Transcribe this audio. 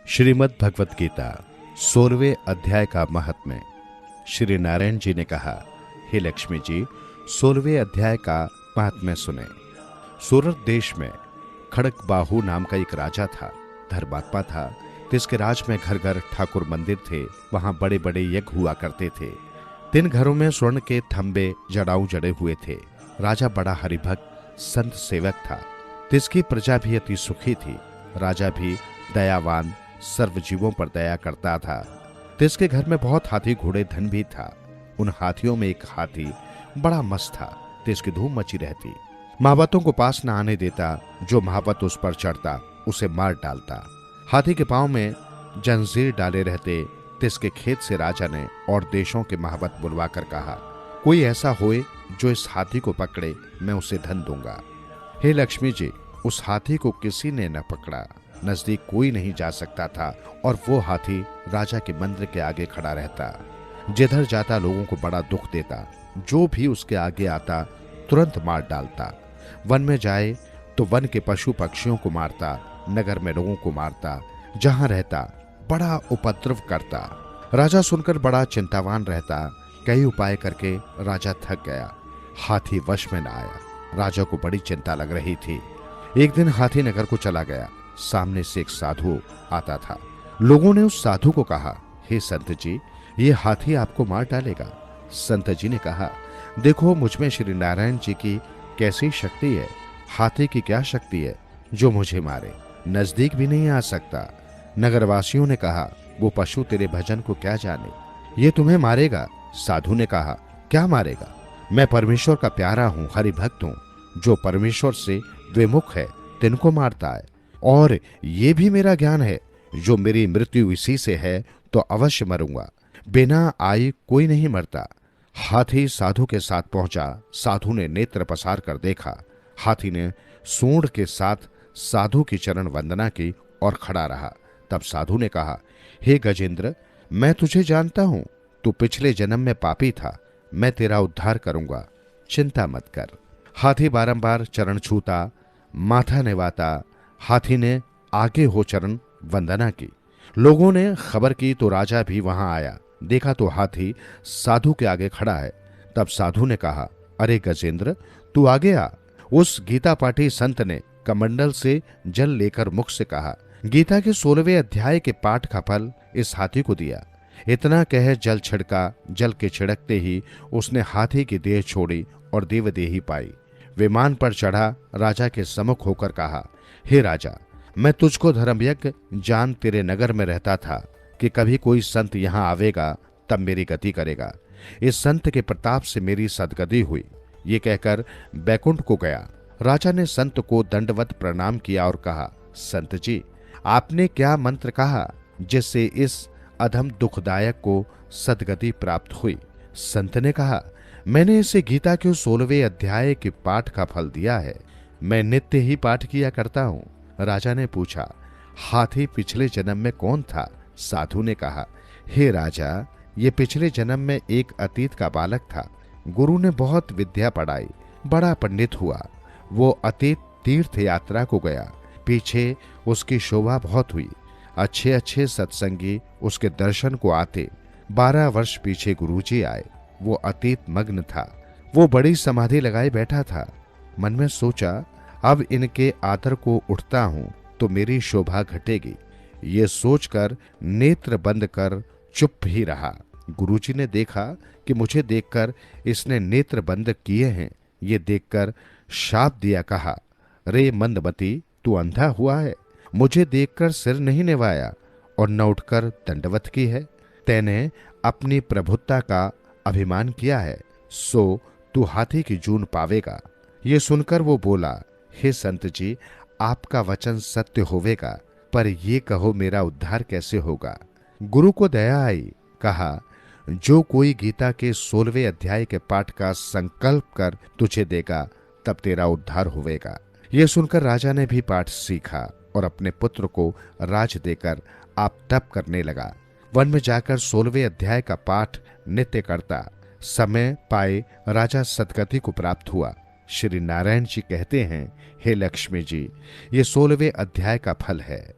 श्रीमद् भगवत गीता 16वें अध्याय का महात्म्य। श्री नारायण जी ने कहा, हे लक्ष्मी जी, 16वें अध्याय का महात्म्य सुने। सूरत देश में खड़गबाहु नाम का एक राजा था, धर्मात्मा था। जिसके राज में घर घर ठाकुर मंदिर थे, वहां बड़े बड़े यज्ञ हुआ करते थे। 3 घरों में स्वर्ण के थंबे जड़ाऊ जड़े हुए थे। राजा बड़ा हरिभक्त संत सेवक था। जिसकी प्रजा भी अति सुखी थी। राजा भी दयावान, सर्व जीवों पर दया करता था। जिसके घर में बहुत हाथी घोड़े धन भी था। उन हाथियों में एक हाथी बड़ा मस्त था। जिसकी धूम मची रहती। महावतों को पास न आने देता। जो महावत उस पर चढ़ता उसे मार डालता। हाथी के पांव में जंजीर डाले रहते। जिसके खेत से राजा ने और देशों के महावत बुलवा कर कहा, कोई ऐसा होए जो इस हाथी को पकड़े, मैं उसे धन दूंगा। हे लक्ष्मी जी, उस हाथी को किसी ने न पकड़ा। नजदीक कोई नहीं जा सकता था और वो हाथी राजा के मंदिर के आगे खड़ा रहता। जिधर जाता लोगों को बड़ा दुख देता। जो भी उसके आगे आता तुरंत मार डालता। वन में जाए तो वन के पशु पक्षियों को मारता। नगर में लोगों को मारता। जहां रहता बड़ा उपद्रव करता। राजा सुनकर बड़ा चिंतावान रहता। कई उपाय करके राजा थक गया। हाथी वश में न आया। राजा को बड़ी चिंता लग रही थी। एक दिन हाथी नगर को चला गया। सामने से एक साधु आता था। लोगों ने उस साधु को कहा, हे संत जी, ये हाथी आपको मार डालेगा। संत जी ने कहा, देखो मुझमें श्री नारायण जी की कैसी शक्ति है। हाथी की क्या शक्ति है जो मुझे मारे। नजदीक भी नहीं आ सकता। नगरवासियों ने कहा, वो पशु तेरे भजन को क्या जाने, ये तुम्हें मारेगा। साधु ने कहा, क्या मारेगा। मैं परमेश्वर का प्यारा हूं, हरिभक्त हूं। जो परमेश्वर से विमुख है तिनको मारता है। और ये भी मेरा ज्ञान है, जो मेरी मृत्यु इसी से है तो अवश्य मरूंगा। बिना आए कोई नहीं मरता। हाथी साधु के साथ पहुंचा। साधु ने नेत्र पसार कर देखा। हाथी ने सूंड के साथ साधु की चरण वंदना की और खड़ा रहा। तब साधु ने कहा, हे गजेंद्र, मैं तुझे जानता हूं। तू पिछले जन्म में पापी था। मैं तेरा उद्धार करूंगा, चिंता मत कर। हाथी बारंबार चरण छूता, माथा निवाता। हाथी ने आगे हो चरण वंदना की। लोगों ने खबर की तो राजा भी वहां आया। देखा तो हाथी साधु के आगे खड़ा है। तब साधु ने कहा, अरे गजेंद्र, तू आगे आ। उस गीता पाठी संत ने कमंडल से जल लेकर मुख से कहा, गीता के 16वें अध्याय के पाठ का फल इस हाथी को दिया। इतना कह जल छिड़का। जल के छिड़कते ही उसने हाथी की देह छोड़ी और देवदेही पाई। विमान पर चढ़ा। राजा के सम्मुख होकर कहा, हे राजा, मैं तुझको धर्मयज्ञ जान तेरे नगर में रहता था कि कभी कोई संत यहां आवेगा तब मेरी गति करेगा। इस संत के प्रताप से मेरी सदगति हुई। ये कहकर बैकुंठ को गया। राजा ने संत को दंडवत प्रणाम किया और कहा, संत जी, आपने क्या मंत्र कहा जिससे इस अधम दुखदायक को सदगति प्राप्त हुई। संत ने कहा, मैंने इसे गीता के 16वें अध्याय के पाठ का फल दिया है। मैं नित्य ही पाठ किया करता हूं। राजा ने पूछा, हाथी पिछले जन्म में कौन था। साधु ने कहा, हे राजा, ये पिछले जन्म में एक अतीत का बालक था। गुरु ने बहुत विद्या पढ़ाई, बड़ा पंडित हुआ। वो अतीत तीर्थ यात्रा को गया। पीछे उसकी शोभा बहुत हुई। अच्छे अच्छे सत्संगी उसके दर्शन को आते। 12 वर्ष पीछे गुरुजी आए। वो अतीत मग्न था। वो बड़ी समाधि लगाए बैठा था। मन में सोचा, अब इनके आदर को उठता हूं तो मेरी शोभा घटेगी। ये सोचकर नेत्र बंद कर चुप ही रहा। गुरुजी ने देखा कि मुझे देखकर इसने नेत्र बंद किए हैं। ये देखकर शाप दिया। कहा, रे मंदमती, तू अंधा हुआ है। मुझे देखकर सिर नहीं निवाया और न उठकर दंडवत की है। तैने अपनी प्रभुता का अभिमान किया है, सो तू हाथी की जून पावेगा। ये सुनकर वो बोला, हे संत जी, आपका वचन सत्य होवेगा, पर ये कहो मेरा उद्धार कैसे होगा। गुरु को दया आई। कहा, जो कोई गीता के 16वें अध्याय के पाठ का संकल्प कर तुझे देगा तब तेरा उद्धार होवेगा। ये सुनकर राजा ने भी पाठ सीखा और अपने पुत्र को राज देकर आप तप करने लगा। वन में जाकर 16वें अध्याय का पाठ नित्य करता। समय पाए राजा सदगति को प्राप्त हुआ। श्री नारायण जी कहते हैं, हे लक्ष्मी जी, ये 16वें अध्याय का फल है।